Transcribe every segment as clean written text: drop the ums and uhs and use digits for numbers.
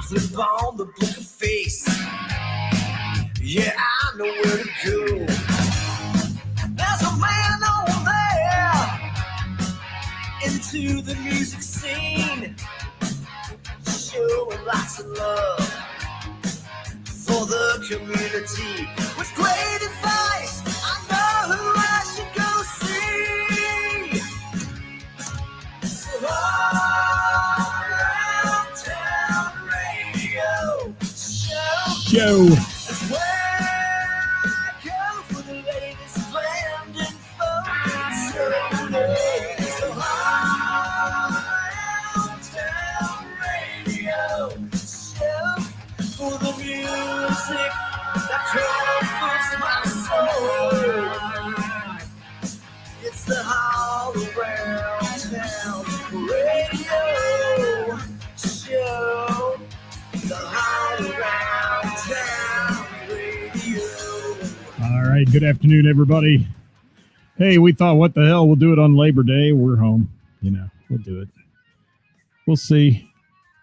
flip on the book of face. Yeah, I know where to go. There's a man over there into the music scene, showing lots of love for the community with great advice. I know who I should go see. So all around town radio show. That's where I go for the latest brand info. So all around town radio show for the music that comforts my soul. It's the All Around Town Radio Show. The All Around Town Radio. All right, good afternoon, everybody. Hey, we thought, what the hell, we'll do it on Labor Day. We're home. We'll do it. We'll see.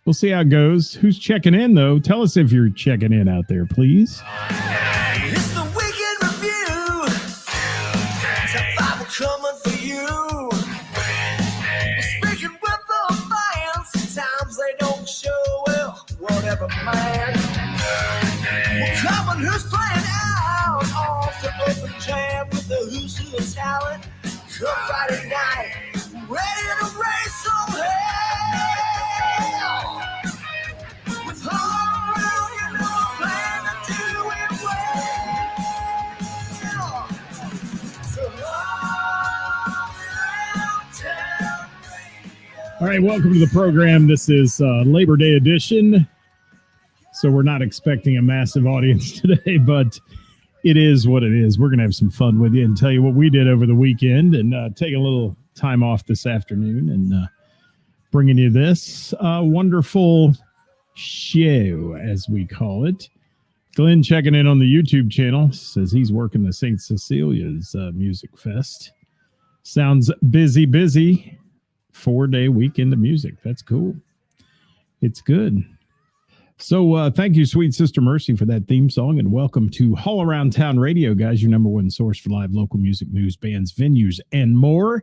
We'll see how it goes. Who's checking in, though? Tell us if you're checking in out there, please. It's the Weekend Review. Top 5 coming for you. Speaking with the fans, sometimes they don't show well. Whatever, man. We're coming who's playing out off the open jam with the who's who of talent. Come Friday night, ready to raise some hell. With all around, you know, plan to do it well. So all around town radio. All right, welcome to the program. This is Labor Day edition. So we're not expecting a massive audience today, but it is what it is. We're going to have some fun with you and tell you what we did over the weekend and take a little time off this afternoon and bringing you this wonderful show, as we call it. Glenn checking in on the YouTube channel, says he's working the St. Cecilia's Music Fest. Sounds busy. 4-day weekend of music. That's cool. It's good. So thank you, Sweet Sister Mercy, for that theme song, and welcome to All Around Town Radio, guys, your number one source for live local music, news, bands, venues, and more.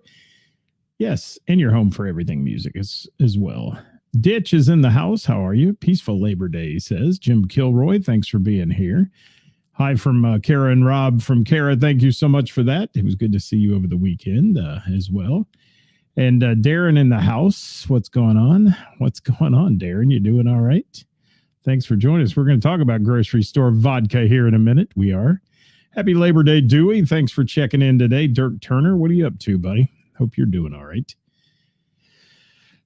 Yes, and your home for everything music as well. Ditch is in the house. How are you? Peaceful Labor Day, he says. Jim Kilroy, thanks for being here. Hi from Kara and Rob from Kara. Thank you so much for that. It was good to see you over the weekend as well. And Darren in the house. What's going on? What's going on, Darren? You doing all right? Thanks for joining us. We're going to talk about grocery store vodka here in a minute. We are. Happy Labor Day, Dewey. Thanks for checking in today. Dirk Turner, what are you up to, buddy? Hope you're doing all right.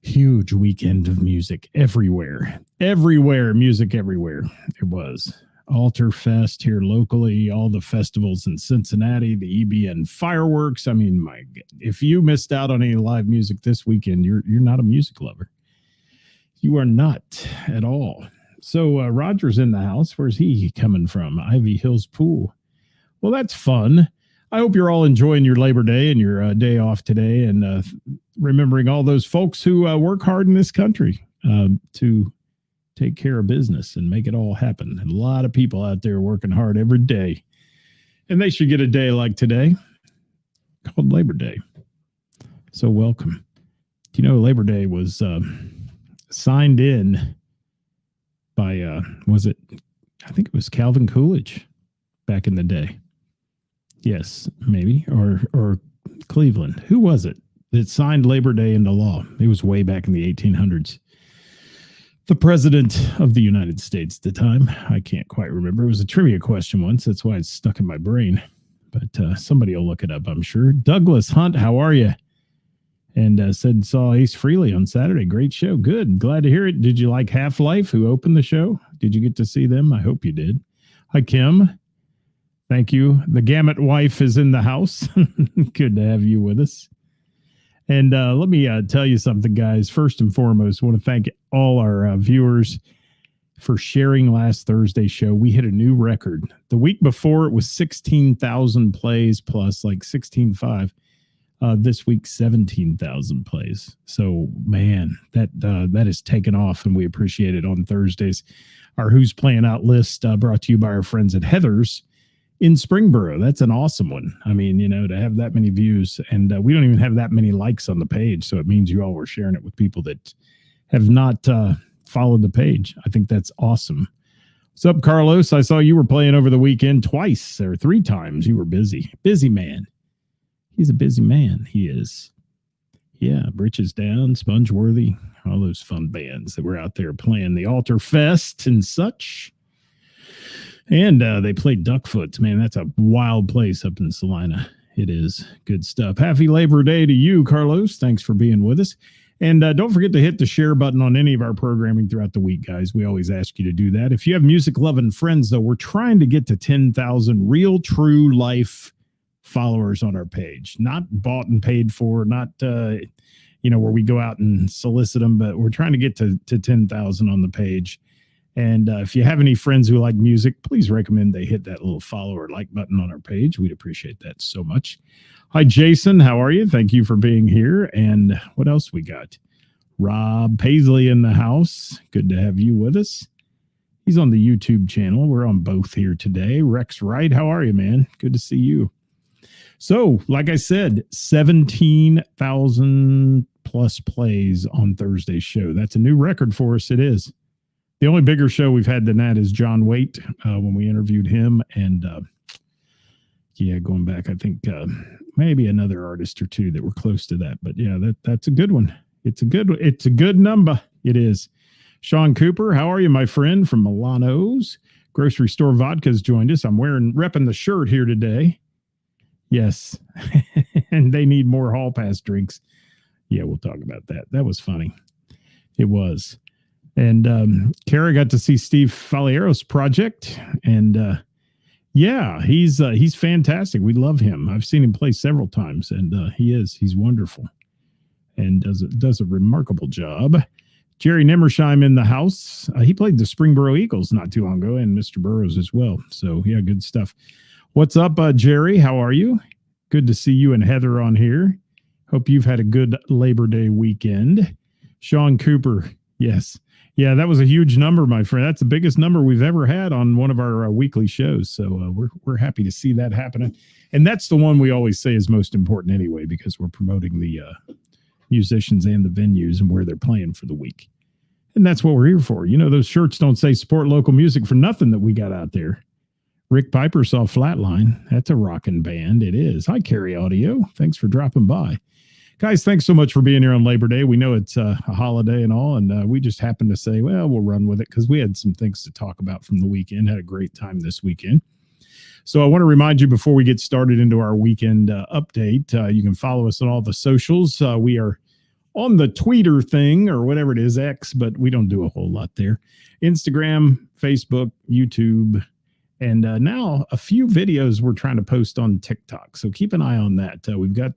Huge weekend of music everywhere. Music everywhere. It was. Altar Fest here locally, all the festivals in Cincinnati, the EBN fireworks. I mean, my God, if you missed out on any live music this weekend, you're not a music lover. You are not at all. So Roger's in the house. Where's he coming from? Ivy Hills Pool. Well, that's fun. I hope you're all enjoying your Labor Day and your day off today, and remembering all those folks who work hard in this country to take care of business and make it all happen. And a lot of people out there working hard every day, and they should get a day like today called Labor Day. So welcome. Do you know Labor Day was signed in by, I think it was Calvin Coolidge back in the day. Yes, maybe, or Cleveland. Who was it that signed Labor Day into law? It was way back in the 1800s. The president of the United States at the time. I can't quite remember. It was a trivia question once. That's why it's stuck in my brain. But somebody will look it up, I'm sure. Douglas Hunt, how are you? And saw Ace Frehley on Saturday. Great show. Good. Glad to hear it. Did you like Half-Life, who opened the show? Did you get to see them? I hope you did. Hi, Kim. Thank you. The Gamut wife is in the house. Good to have you with us. And let me tell you something, guys. First and foremost, I want to thank all our viewers for sharing last Thursday's show. We hit a new record. The week before, it was 16,000 plays plus like 16.5. This week, 17,000 plays. So, man, that has taken off, and we appreciate it on Thursdays. Our Who's Playing Out list brought to you by our friends at Heather's in Springboro. That's an awesome one. I mean, to have that many views, and we don't even have that many likes on the page, so it means you all were sharing it with people that have not followed the page. I think that's awesome. What's up, Carlos? I saw you were playing over the weekend twice or 3 times. You were busy. Busy man. He's a busy man. He is. Yeah, Britches Down, Spongeworthy, all those fun bands that were out there playing the Altar Fest and such. And they played Duckfoot. Man, that's a wild place up in Salina. It is good stuff. Happy Labor Day to you, Carlos. Thanks for being with us. And don't forget to hit the share button on any of our programming throughout the week, guys. We always ask you to do that. If you have music-loving friends, though, we're trying to get to 10,000 real, true life followers on our page. Not bought and paid for, not, where we go out and solicit them, but we're trying to get to 10,000 on the page. And if you have any friends who like music, please recommend they hit that little follow or like button on our page. We'd appreciate that so much. Hi, Jason. How are you? Thank you for being here. And what else we got? Rob Paisley in the house. Good to have you with us. He's on the YouTube channel. We're on both here today. Rex Wright, how are you, man? Good to see you. So, like I said, 17,000 plus plays on Thursday's show. That's a new record for us. It is. The only bigger show we've had than that is John Waite when we interviewed him. And going back, I think maybe another artist or two that were close to that. But yeah, that's a good one. It's a good number. It is. Sean Cooper, how are you, my friend from Milano's Grocery Store Vodka's joined us. I'm repping the shirt here today. Yes. And they need more Hall Pass drinks. Yeah, we'll talk about that. That was funny. It was. And Kara got to see Steve Faliero's project. And he's fantastic. We love him. I've seen him play several times, and he's wonderful and does a remarkable job. Jerry Nimmersheim in the house. He played the Springboro Eagles not too long ago, and Mr. Burrows as well. So, yeah, good stuff. What's up, Jerry? How are you? Good to see you and Heather on here. Hope you've had a good Labor Day weekend. Sean Cooper, yes. Yeah, that was a huge number, my friend. That's the biggest number we've ever had on one of our weekly shows. So we're happy to see that happening. And that's the one we always say is most important anyway, because we're promoting the musicians and the venues and where they're playing for the week. And that's what we're here for. Those shirts don't say support local music for nothing that we got out there. Rick Piper saw Flatline. That's a rockin' band. It is. Hi, Carry Audio. Thanks for dropping by. Guys, thanks so much for being here on Labor Day. We know it's a holiday and all, and we just happened to say, well, we'll run with it because we had some things to talk about from the weekend. Had a great time this weekend. So I want to remind you before we get started into our weekend update, you can follow us on all the socials. We are on the Twitter thing or whatever it is, X, but we don't do a whole lot there. Instagram, Facebook, YouTube, and now a few videos we're trying to post on TikTok. So keep an eye on that. We've got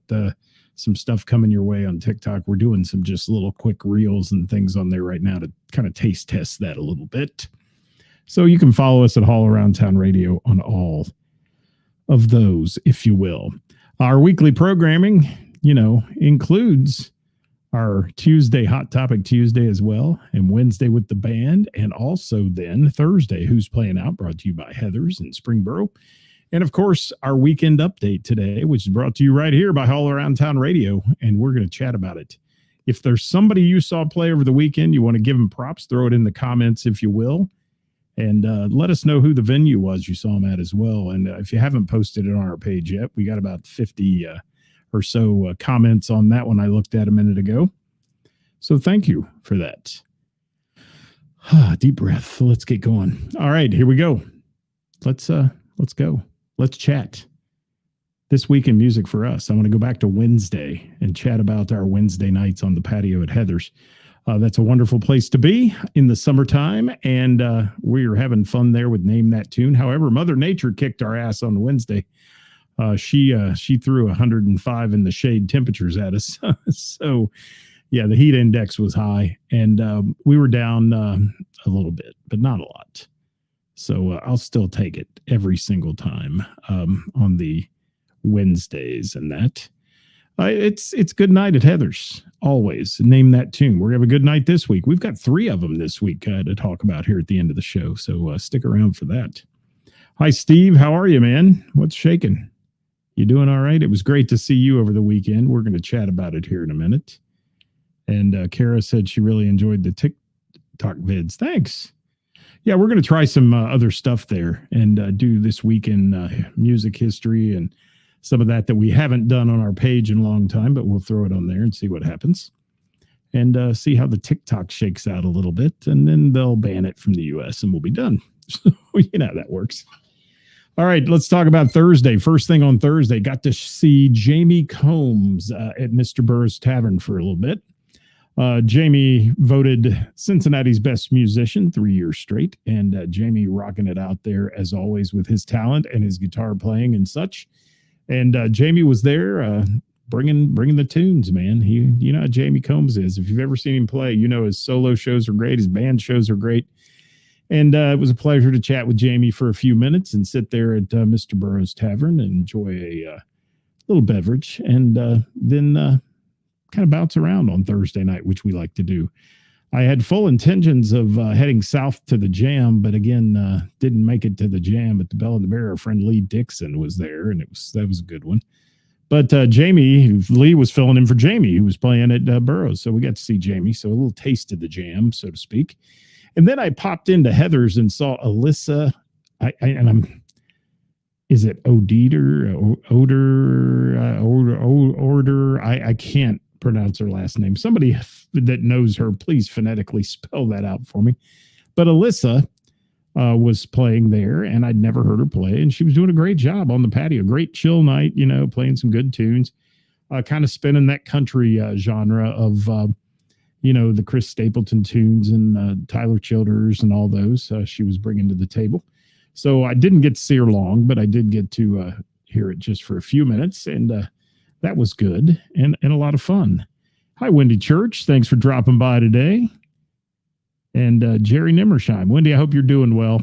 some stuff coming your way on TikTok. We're doing some just little quick reels and things on there right now to kind of taste test that a little bit. So you can follow us at All Around Town Radio on all of those, if you will. Our weekly programming, includes our Tuesday Hot Topic Tuesday as well, and Wednesday with the band, and also then Thursday, Who's Playing Out, brought to you by Heather's in Springboro. And of course, our weekend update today, which is brought to you right here by All Around Town Radio, and we're going to chat about it. If there's somebody you saw play over the weekend, you want to give them props, throw it in the comments, if you will, and let us know who the venue was you saw them at as well. And if you haven't posted it on our page yet, we got about 50 or so comments on that one I looked at a minute ago. So thank you for that. Deep breath. Let's get going. All right, here we go. Let's go. Let's chat. This week in music for us. I want to go back to Wednesday and chat about our Wednesday nights on the patio at Heather's. That's a wonderful place to be in the summertime, and we're having fun there with Name That Tune. However, Mother Nature kicked our ass on Wednesday. She threw 105 in the shade temperatures at us. So, yeah, the heat index was high, and we were down a little bit, but not a lot. So I'll still take it every single time on the Wednesdays and that. It's good night at Heather's. Always name that tune. We're gonna have a good night this week. We've got 3 of them this week to talk about here at the end of the show. So stick around for that. Hi, Steve. How are you, man? What's shaking? You doing all right? It was great to see you over the weekend. We're going to chat about it here in a minute. And Kara said she really enjoyed the TikTok vids. Thanks. Yeah, we're going to try some other stuff there and do this week in music history and some of that we haven't done on our page in a long time, but we'll throw it on there and see what happens and see how the TikTok shakes out a little bit. And then they'll ban it from the U.S. and we'll be done. So, you know how that works. All right, let's talk about Thursday. First thing on Thursday, got to see Jamie Combs at Mr. Burroughs Tavern for a little bit. Jamie voted Cincinnati's best musician 3 years straight, and Jamie rocking it out there as always with his talent and his guitar playing and such. And Jamie was there bringing the tunes, man. You know how Jamie Combs is. If you've ever seen him play, you know his solo shows are great, his band shows are great. And it was a pleasure to chat with Jamie for a few minutes and sit there at Mr. Burroughs Tavern and enjoy a little beverage and then kind of bounce around on Thursday night, which we like to do. I had full intentions of heading south to the Jam, but again, didn't make it to the Jam at the Bell and the Bear. Our friend Lee Dixon was there, and that was a good one. But Lee was filling in for Jamie, who was playing at Burroughs. So we got to see Jamie. So a little taste of the Jam, so to speak. And then I popped into Heather's and saw Alyssa. Is it Order? I can't pronounce her last name. Somebody that knows her, please phonetically spell that out for me. But Alyssa was playing there, and I'd never heard her play, and she was doing a great job on the patio. Great chill night, playing some good tunes, kind of spinning that country genre of, the Chris Stapleton tunes and Tyler Childers and all those she was bringing to the table. So I didn't get to see her long, but I did get to hear it just for a few minutes, and that was good and a lot of fun. Hi, Wendy Church. Thanks for dropping by today. And Jerry Nimmersheim. Wendy, I hope you're doing well.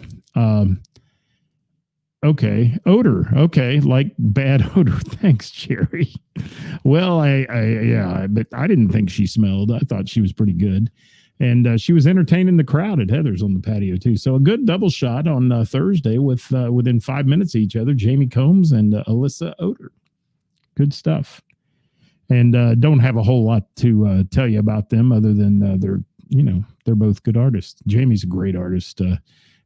Okay. Odor. Okay. Like bad odor. Thanks, Jerry. Well, but I didn't think she smelled. I thought she was pretty good. And she was entertaining the crowd at Heather's on the patio, too. So a good double shot on Thursday with within 5 minutes of each other, Jamie Combs and Alyssa Odor. Good stuff. And don't have a whole lot to tell you about them other than they're both good artists. Jamie's a great artist.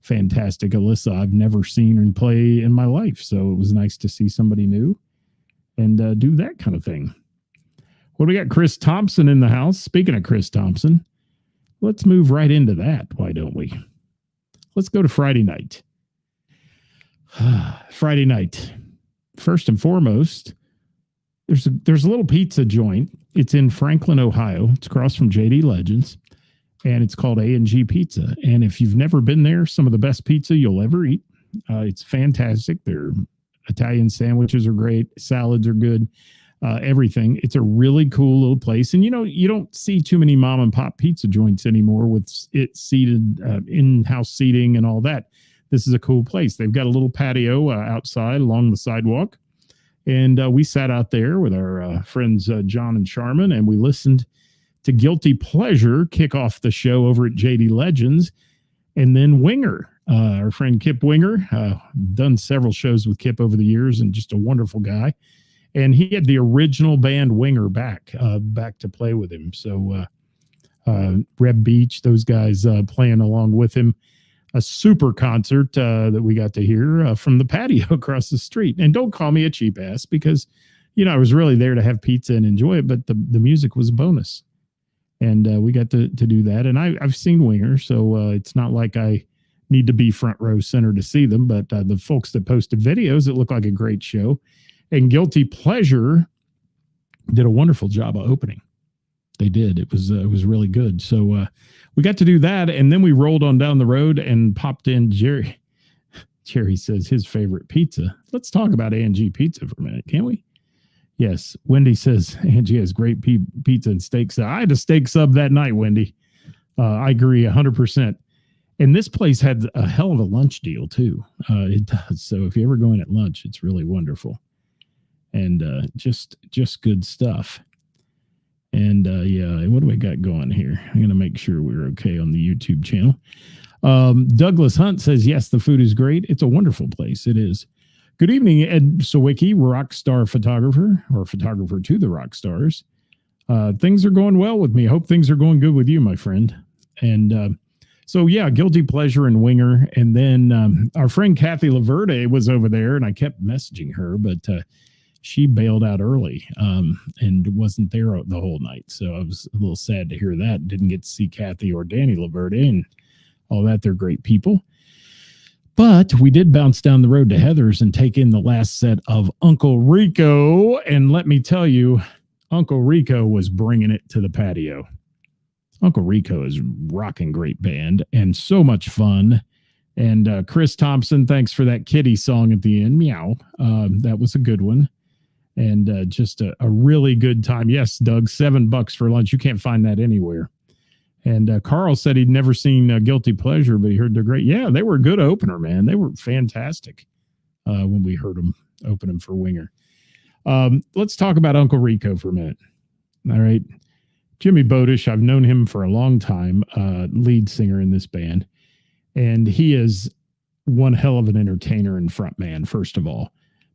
Fantastic. Alyssa, I've never seen her play in my life. So it was nice to see somebody new and do that kind of thing. Well, we got Chris Thompson in the house. Speaking of Chris Thompson, let's move right into that. Why don't we? Let's go to Friday night. Friday night. First and foremost, there's a little pizza joint. It's in Franklin, Ohio. It's across from JD Legends, and it's called A&G Pizza. And if you've never been there, some of the best pizza you'll ever eat. It's fantastic. Their Italian sandwiches are great. Salads are good. Everything. It's a really cool little place. And, you don't see too many mom and pop pizza joints anymore with it seated in-house seating and all that. This is a cool place. They've got a little patio outside along the sidewalk. And we sat out there with our friends John and Charmin, and we listened to Guilty Pleasure kick off the show over at JD Legends. And then Winger, our friend Kip Winger, done several shows with Kip over the years and just a wonderful guy. And he had the original band Winger back to play with him. So Reb Beach, those guys playing along with him. A super concert that we got to hear from the patio across the street. And don't call me a cheap ass because, I was really there to have pizza and enjoy it, but the music was a bonus. And we got to do that. And I've seen Winger, so it's not like I need to be front row center to see them. But the folks that posted videos, it looked like a great show. And Guilty Pleasure did a wonderful job of opening. They did. It was really good. So we got to do that, and then we rolled on down the road and popped in Jerry. Jerry says his favorite pizza. Let's talk about A&G Pizza for a minute, can't we? Yes. Wendy says A&G has great pizza and steak sub. I had a steak sub that night, Wendy. I agree 100%. And this place had a hell of a lunch deal, too. It does. So if you ever go in at lunch, it's really wonderful. and just good stuff. And yeah, what do we got going here? I'm gonna make sure we're okay on the YouTube channel. Douglas Hunt says, yes, the food is great. It's a wonderful place. It is. Good evening, Ed Sawicki, rock star photographer, or photographer to the rock stars. Things are going well with me. I hope things are going good with you, my friend. And so, yeah, Guilty Pleasure and Winger. And then our friend Kathy Laverde was over there, and I kept messaging her, but she bailed out early and wasn't there the whole night. So I was a little sad to hear that. Didn't get to see Kathy or Danny Laverde and all that. They're great people. But we did bounce down the road to Heather's and take in the last set of Uncle Rico. And let me tell you, Uncle Rico was bringing it to the patio. Uncle Rico is rocking great band and so much fun. And Chris Thompson, thanks for that kitty song at the end. Meow. That was a good one. And just a really good time. Yes, Doug, $7 for lunch. You can't find that anywhere. And Carl said he'd never seen Guilty Pleasure, but he heard they're great. Yeah, they were a good opener, man. They were fantastic when we heard them open them for Winger. Let's talk about Uncle Rico for a minute. All right. Jimmy Bodish, I've known him for a long time, lead singer in this band. And he is one hell of an entertainer and frontman, first of all.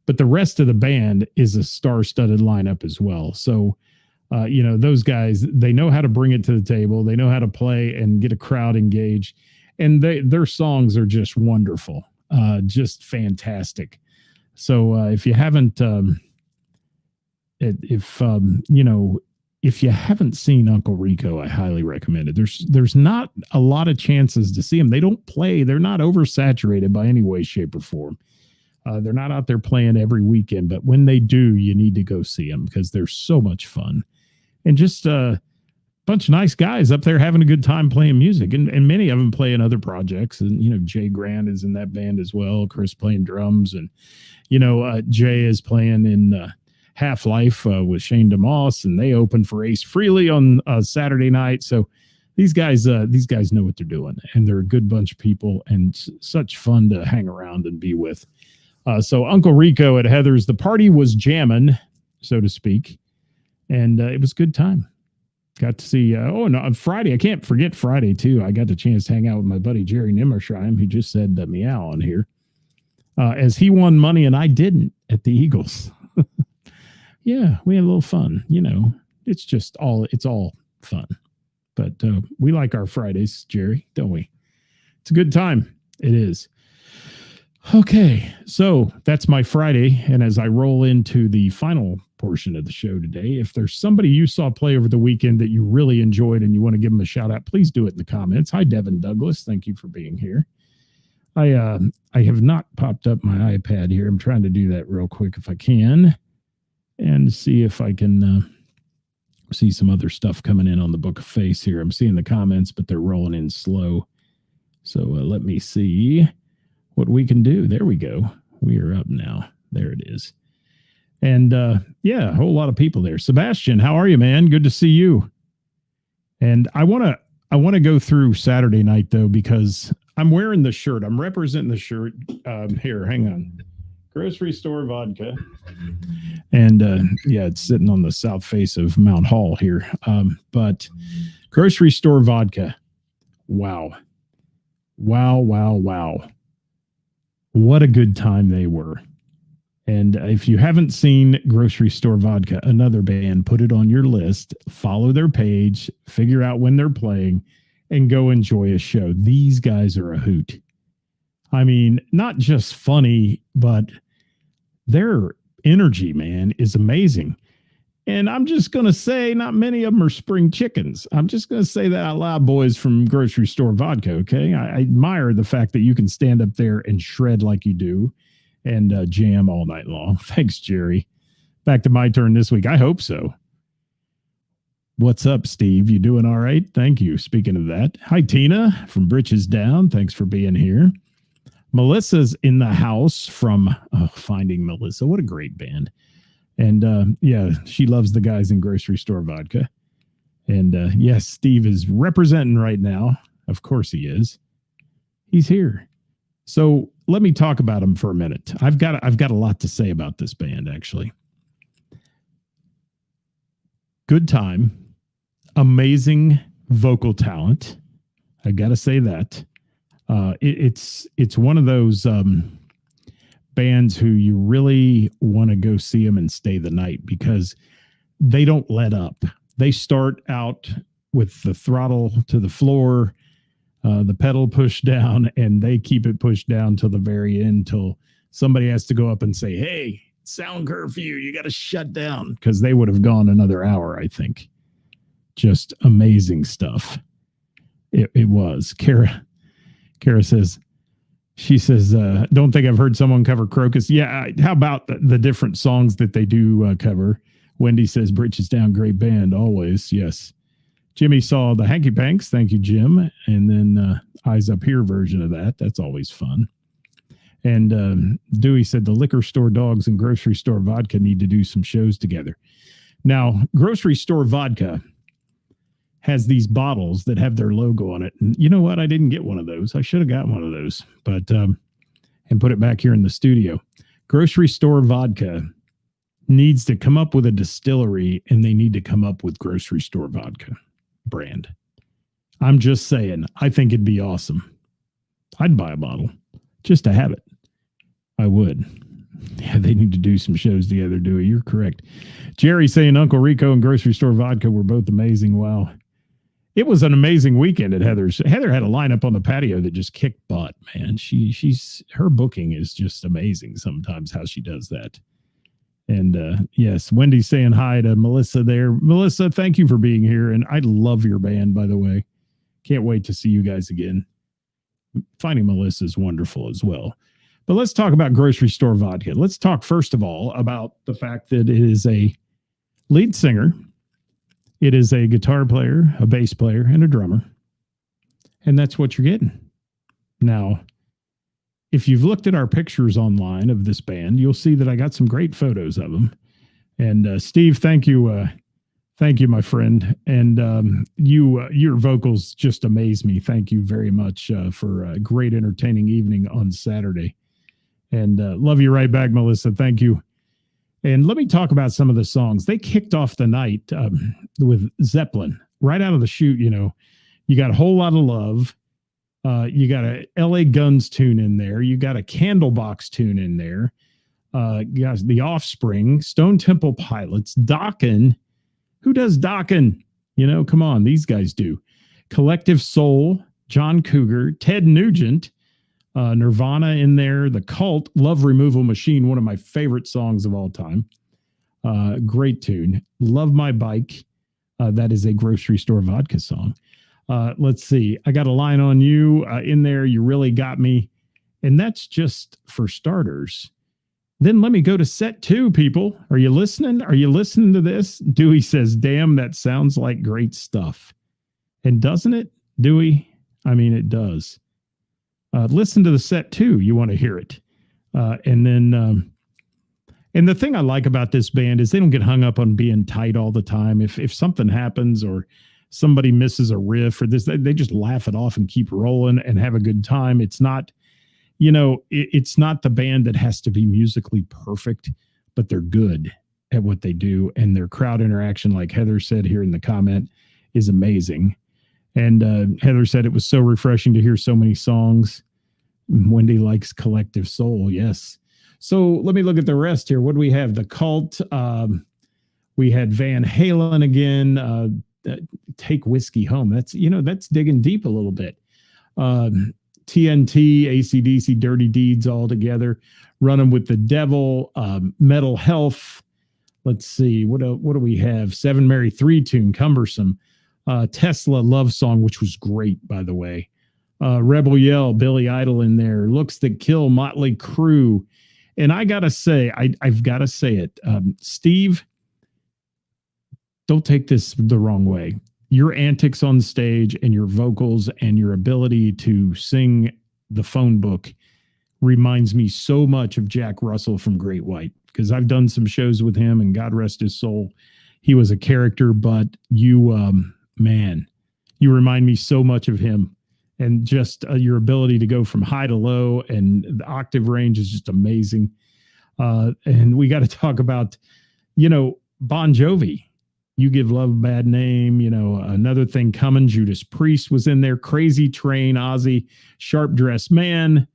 But the rest of the band is a star-studded lineup as well. So, you know, those guys, they know how to bring it to the table. They know how to play and get a crowd engaged. And their songs are just wonderful, just fantastic. So if you haven't, if you haven't seen Uncle Rico, I highly recommend it. There's not a lot of chances to see them. They don't play. They're not oversaturated by any way, shape, or form. They're not out there playing every weekend, but when they do, you need to go see them because they're so much fun. And just a bunch of nice guys up there having a good time playing music. And many of them play in other projects. And, you know, Jay Grant is in that band as well. Chris playing drums. And, you know, Jay is playing in Half-Life with Shane DeMoss. And they opened for Ace Frehley on Saturday night. So these guys know what they're doing. And they're a good bunch of people and such fun to hang around and be with. So Uncle Rico at Heather's, the party was jamming, so to speak. And it was a good time. Got to see, and on Friday, I can't forget Friday, too. I got the chance to hang out with my buddy Jerry Nimmersheim, who just said meow on here, as he won money and I didn't at the Eagles. Yeah, we had a little fun. You know, it's all fun. But we like our Fridays, Jerry, don't we? It's a good time. It is. Okay, so that's my Friday. And as I roll into the final portion of the show today, if there's somebody you saw play over the weekend that you really enjoyed and you want to give them a shout out, please do it in the comments. Hi, Devin Douglas. Thank you for being here. I have not popped up my iPad here. I'm trying to do that real quick if I can and see if I can see some other stuff coming in on the Book of Face here. I'm seeing the comments, but they're rolling in slow. So let me see what we can do. There we go. We are up now. There it is. And yeah, a whole lot of people there. Sebastian, how are you, man? Good to see you. And I want to go through Saturday night though, because I'm wearing the shirt. I'm representing the shirt. Here, hang on. Grocery Store Vodka. And yeah, it's sitting on the south face of Mount Hall here. But Grocery Store Vodka. Wow. Wow, wow, wow. What a good time they were. And if you haven't seen Grocery Store Vodka, another band, put it on your list, follow their page, figure out when they're playing, and go enjoy a show. These guys are a hoot. I mean, not just funny, but their energy, man, is amazing. And I'm just going to say not many of them are spring chickens. I'm just going to say that out loud, boys from Grocery Store Vodka, okay? I admire the fact that you can stand up there and shred like you do and jam all night long. Thanks, Jerry. Back to my turn this week. I hope so. What's up, Steve? You doing all right? Thank you. Speaking of that. Hi, Tina from Britches Down. Thanks for being here. Melissa's in the house from Finding Melissa. What a great band. And yeah, she loves the guys in Grocery Store Vodka. And yes, Steve is representing right now. Of course he is. He's here. So let me talk about him for a minute. I've got a lot to say about this band, actually. good time, amazing vocal talent. I got to say that. It's one of those bands who you really want to go see them and stay the night because they don't let up. They start out with the throttle to the floor, the pedal pushed down, and they keep it pushed down till the very end, till somebody has to go up and say, hey, sound curfew, you got to shut down, because they would have gone another hour, I think. Just amazing stuff. It was. Kara says, she says, don't think I've heard someone cover Crocus. Yeah, how about the different songs that they do cover? Wendy says, Britches Down, great band, always. Yes. Jimmy saw the Hanky Panks. Thank you, Jim. And then Eyes Up Here version of that. That's always fun. And Dewey said the liquor store dogs and grocery store vodka need to do some shows together. Now, grocery store vodka has these bottles that have their logo on it. And you know what? I didn't get one of those. I should have got one of those, but and put it back here in the studio. Grocery store vodka needs to come up with a distillery, and they need to come up with grocery store vodka brand. I'm just saying, I think it'd be awesome. I'd buy a bottle just to have it. I would. Yeah, they need to do some shows together, Dewey. You're correct. Jerry saying Uncle Rico and grocery store vodka were both amazing. Wow. It was an amazing weekend at Heather's. Heather had a lineup on the patio that just kicked butt, man. Her booking is just amazing sometimes, how she does that. And yes, Wendy's saying hi to Melissa there. Melissa, thank you for being here. And I love your band, by the way. Can't wait to see you guys again. Finding Melissa is wonderful as well. But let's talk about grocery store vodka. Let's talk, first of all, about the fact that it is a lead singer. It is a guitar player, a bass player, and a drummer. And that's what you're getting. Now, if you've looked at our pictures online of this band, you'll see that I got some great photos of them. And Steve, thank you. Thank you, my friend. And your vocals just amaze me. Thank you very much for a great entertaining evening on Saturday. And love you right back, Melissa. Thank you. And let me talk about some of the songs. They kicked off the night with Zeppelin. Right out of the chute, you got A Whole Lot of Love. You got a LA Guns tune in there. You got a Candlebox tune in there. You got The Offspring, Stone Temple Pilots, Dokken. Who does Dokken? Come on, these guys do. Collective Soul, John Cougar, Ted Nugent, Nirvana in there, The Cult, Love Removal Machine, one of my favorite songs of all time. Great tune. Love My Bike. That is a grocery store vodka song. Let's see. I got a line on you in there. You really got me. And that's just for starters. Then let me go to set 2, people. Are you listening? Are you listening to this? Dewey says, damn, that sounds like great stuff. And doesn't it, Dewey? I mean, it does. Listen to the set 2. You want to hear it. And the thing I like about this band is they don't get hung up on being tight all the time. If something happens or somebody misses a riff or this, they just laugh it off and keep rolling and have a good time. It's not, it's not the band that has to be musically perfect, but they're good at what they do. And their crowd interaction, like Heather said here in the comment, is amazing. And Heather said it was so refreshing to hear so many songs. Wendy likes Collective Soul. Yes. So let me look at the rest here. What do we have? The Cult. We had Van Halen again. Take Whiskey Home. That's digging deep a little bit. TNT, AC/DC, Dirty Deeds all together. Running with the Devil, Metal Health. Let's see. What do we have? Seven Mary 3 tune, Cumbersome. Tesla Love Song, which was great, by the way. Rebel Yell, Billy Idol in there. Looks That Kill, Motley Crue. And I got to say, I've got to say it. Steve, don't take this the wrong way. Your antics on stage and your vocals and your ability to sing the phone book reminds me so much of Jack Russell from Great White, because I've done some shows with him, and God rest his soul, he was a character, but you, man, you remind me so much of him. And just your ability to go from high to low, and the octave range is just amazing. And we got to talk about, Bon Jovi. You Give Love a Bad Name, Another Thing Coming, Judas Priest was in there, Crazy Train, Ozzy, Sharp Dressed Man.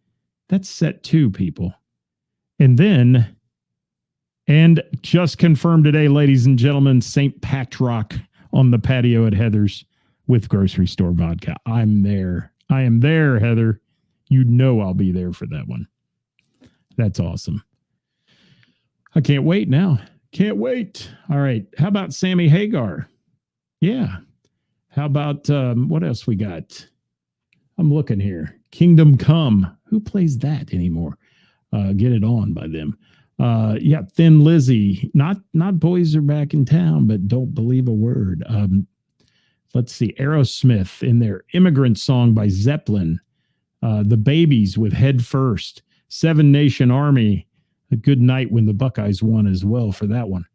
That's set 2, people. And just confirmed today, ladies and gentlemen, St. Patrick on the patio at Heather's with Grocery Store Vodka. I'm there. I am there, Heather. You know I'll be there for that one. That's awesome. I can't wait now. Can't wait. All right. How about Sammy Hagar? Yeah. How about what else we got? I'm looking here. Kingdom Come. Who plays that anymore? Get It On by them. Yeah, Thin Lizzy. Not Boys Are Back in Town, but Don't Believe a Word. Let's see. Aerosmith in their Immigrant Song by Zeppelin. The Babies with Head First. Seven Nation Army. A Good Night when the Buckeyes won as well for that one.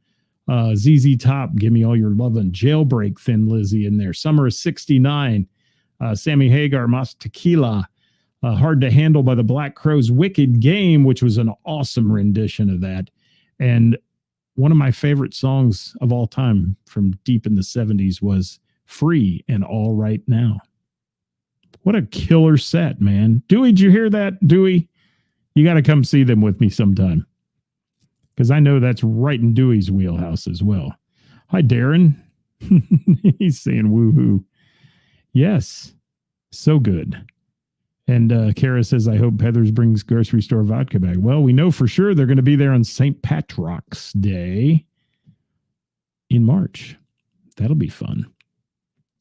ZZ Top, Give Me All Your Lovin'. Jailbreak, Thin Lizzy in there. Summer of 69. Sammy Hagar, Mas Tequila. Hard to Handle by the Black Crowes. Wicked Game, which was an awesome rendition of that. And one of my favorite songs of all time from deep in the 70s was Free and All Right Now. What a killer set, man. Dewey, did you hear that, Dewey? You got to come see them with me sometime, because I know that's right in Dewey's wheelhouse as well. Hi, Darren. He's saying woohoo. Yes, so good. And Kara says, I hope Heather's brings Grocery Store Vodka back. Well, we know for sure they're going to be there on St. Patrick's Day in March. That'll be fun.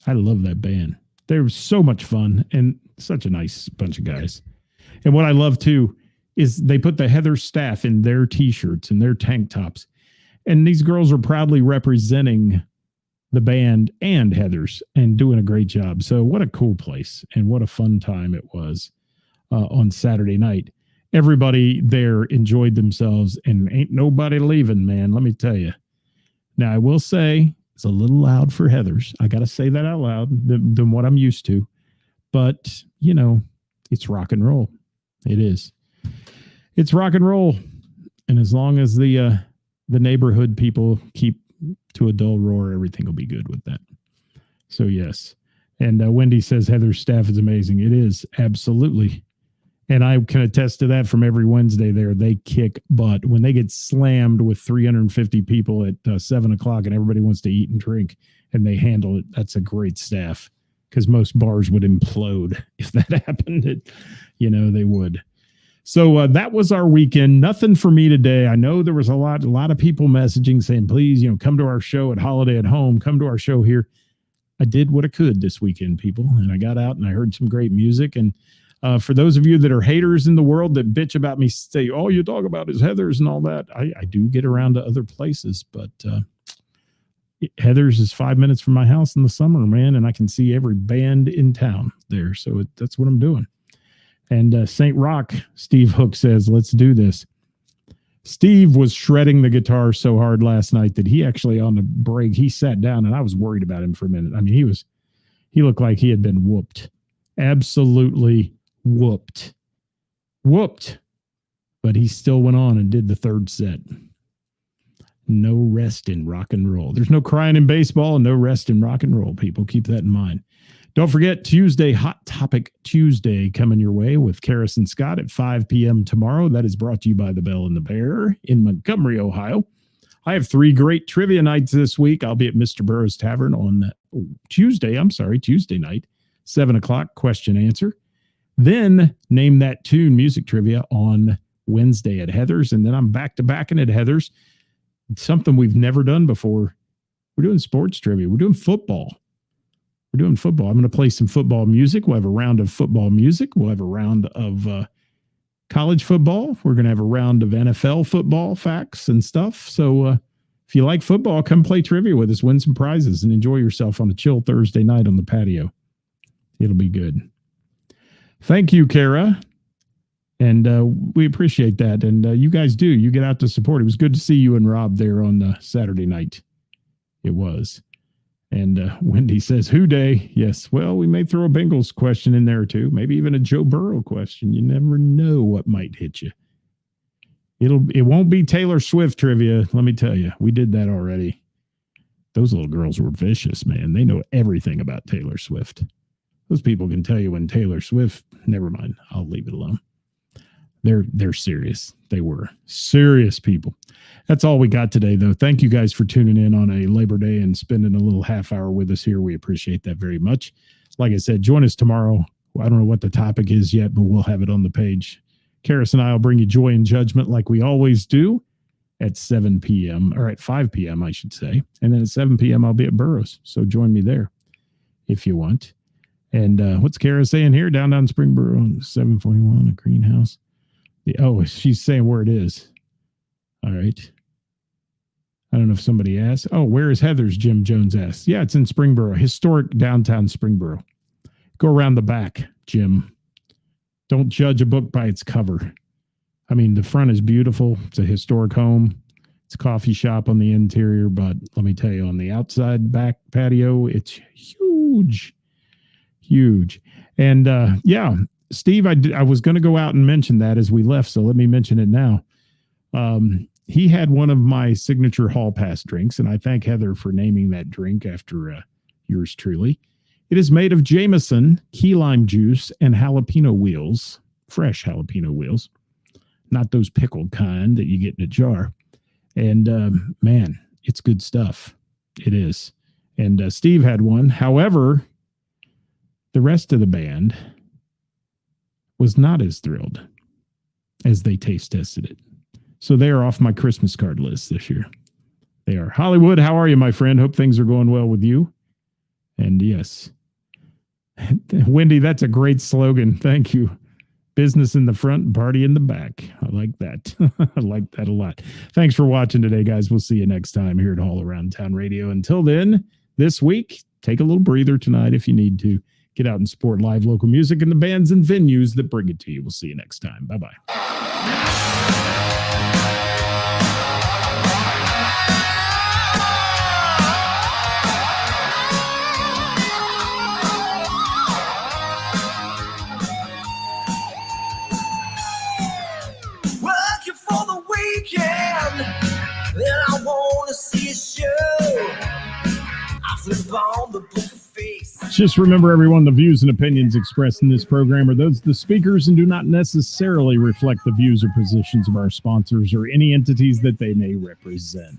I love that band. They're so much fun and such a nice bunch of guys. And what I love, too, is they put the Heather staff in their T-shirts and their tank tops. And these girls are proudly representing the band and Heather's and doing a great job. So what a cool place and what a fun time it was on Saturday night. Everybody there enjoyed themselves and ain't nobody leaving, man. Let me tell you. Now, I will say it's a little loud for Heather's. I got to say that out loud than what I'm used to. But, it's rock and roll. It is. It's rock and roll. And as long as the neighborhood people keep to a dull roar, everything will be good with that. So, yes. And Wendy says Heather's staff is amazing. It is. Absolutely. And I can attest to that from every Wednesday there. They kick butt. When they get slammed with 350 people at 7 o'clock and everybody wants to eat and drink and they handle it, that's a great staff, because most bars would implode if that happened. They would. So that was our weekend. Nothing for me today. I know there was a lot of people messaging saying, please, come to our show at Holiday at Home. Come to our show here. I did what I could this weekend, people, and I got out and I heard some great music. And for those of you that are haters in the world that bitch about me, say, all you talk about is Heather's and all that, I do get around to other places, but Heather's is 5 minutes from my house in the summer, man, and I can see every band in town there. So that's what I'm doing. And St. Rock, Steve Hook says, let's do this. Steve was shredding the guitar so hard last night that he actually, on the break, he sat down and I was worried about him for a minute. I mean, he looked like he had been whooped. Absolutely whooped. But he still went on and did the third set. No rest in rock and roll. There's no crying in baseball and no rest in rock and roll, people. Keep that in mind. Don't forget Tuesday, Hot Topic Tuesday coming your way with Karis and Scott at 5 p.m. tomorrow. That is brought to you by the Bell and the Bear in Montgomery, Ohio. I have 3 great trivia nights this week. I'll be at Mr. Burroughs Tavern on Tuesday night, 7 o'clock, question answer. Then Name That Tune music trivia on Wednesday at Heather's. And then I'm back to back at Heather's. It's something we've never done before. We're doing sports trivia. We're doing football. I'm going to play some football music. We'll have a round of football music. We'll have a round of college football. We're going to have a round of NFL football facts and stuff. So if you like football, come play trivia with us, win some prizes, and enjoy yourself on a chill Thursday night on the patio. It'll be good. Thank you, Kara. And we appreciate that. And you guys do. You get out to support. It was good to see you and Rob there on Saturday night. It was. And Wendy says, who day? Yes. Well, we may throw a Bengals question in there too. Maybe even a Joe Burrow question. You never know what might hit you. It won't be Taylor Swift trivia. Let me tell you, we did that already. Those little girls were vicious, man. They know everything about Taylor Swift. Those people can tell you when Taylor Swift, never mind, I'll leave it alone. They're serious. They were serious people. That's all we got today, though. Thank you guys for tuning in on a Labor Day and spending a little half hour with us here. We appreciate that very much. Like I said, join us tomorrow. I don't know what the topic is yet, but we'll have it on the page. Karis and I will bring you joy and judgment like we always do at 7 p.m. or at 5 p.m., I should say. And then at 7 p.m., I'll be at Burroughs. So join me there if you want. And what's Kara saying here? Downtown Springboro, 741, a greenhouse. Oh, she's saying where it is. All right. I don't know if somebody asked. Oh, where is Heather's? Jim Jones asked. Yeah, it's in Springboro, historic downtown Springboro. Go around the back, Jim. Don't judge a book by its cover. I mean, the front is beautiful. It's a historic home. It's a coffee shop on the interior, but let me tell you, on the outside back patio, it's huge. Huge. And yeah, Steve, I was going to go out and mention that as we left, so let me mention it now. He had one of my signature hall pass drinks, and I thank Heather for naming that drink after yours truly. It is made of Jameson, key lime juice, and jalapeno wheels, fresh jalapeno wheels, not those pickled kind that you get in a jar. And man, it's good stuff. It is. And Steve had one. However, the rest of the band was not as thrilled as they taste tested it. So they are off my Christmas card list this year. They are. Hollywood, how are you, my friend? Hope things are going well with you. And yes, Wendy, that's a great slogan. Thank you. Business in the front, party in the back. I like that. I like that a lot. Thanks for watching today, guys. We'll see you next time here at All Around Town Radio. Until then, this week, take a little breather tonight if you need to. Get out and support live local music and the bands and venues that bring it to you. We'll see you next time. Bye-bye. Working for the weekend, then I want to see a show. I flip on the book of face. Just remember, everyone, the views and opinions expressed in this program are those of the speakers and do not necessarily reflect the views or positions of our sponsors or any entities that they may represent.